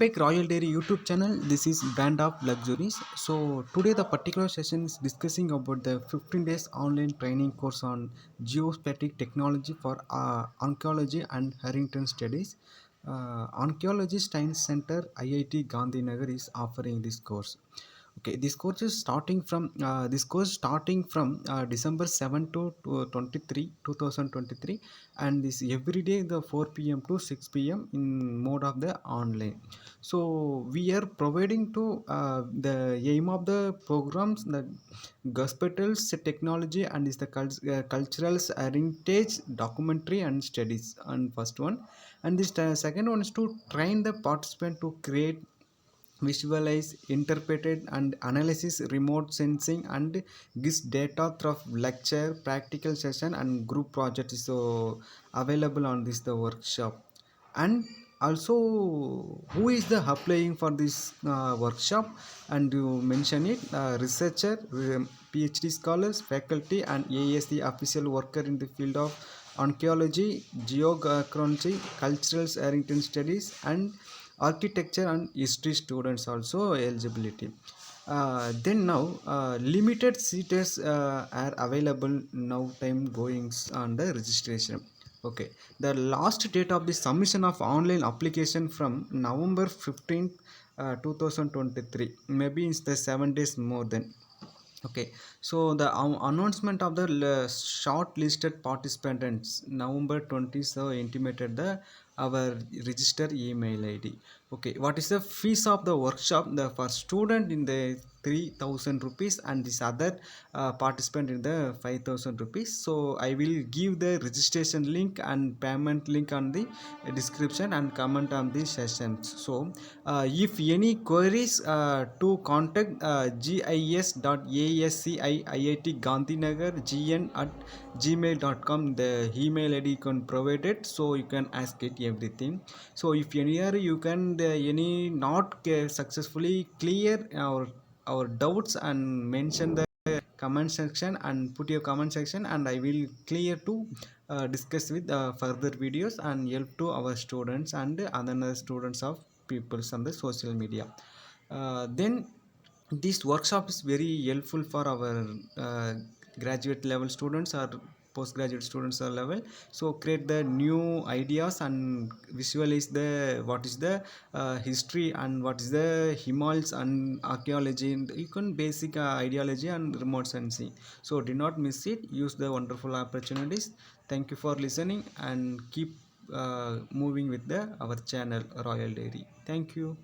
Back Royal Dairy YouTube channel. This is Brand of Luxuries. So today the particular session is discussing about the 15 days online training course on geospatial technology for oncology and Harrington studies. Oncology Science Center IIT Gandhinagar is offering this course. Okay, this course starting from December 7 to 23 2023, and this every day the 4 p.m. to 6 p.m. in mode of the online. So we are providing to the aim of the programs the hospitals technology and is the cultural heritage documentary and studies and first one, and this second one is to train the participant to create, visualize, interpreted and analysis remote sensing and gives data through lecture, practical session and group projects so available on this the workshop. And also who is the applying for this workshop, and you mention it researcher, PhD scholars, faculty and ASC official worker in the field of archaeology, geography, cultural heritage studies and architecture and history students also eligibility. Then now limited seats are available now, time goings on the registration. Okay, the last date of the submission of online application from November 15th 2023, maybe it's the 7 days more than. Okay, so the announcement of the shortlisted participants November 20, so intimated the our register email ID. Okay, what is the fees of the workshop? The for student in the 3,000 rupees and this other participant in the 5,000 rupees. So I will give the registration link and payment link on the description and comment on the sessions. So if any queries to contact gis.asciiitgandhinagar@gmail.com, the email ID you can provide it, so you can ask it everything. So if any are you can any not successfully clear our doubts and mention the comment section and put your comment section, and I will clear to discuss with further videos and help to our students and other students of peoples on the social media. Then this workshop is very helpful for our graduate level students or postgraduate students or level. So create the new ideas and visualize the what is the history and what is the Himalayas and archaeology, and you can basic ideology and remote sensing. So do not miss it, use the wonderful opportunities. Thank you for listening and keep moving with the our channel Royal Dairy. Thank you.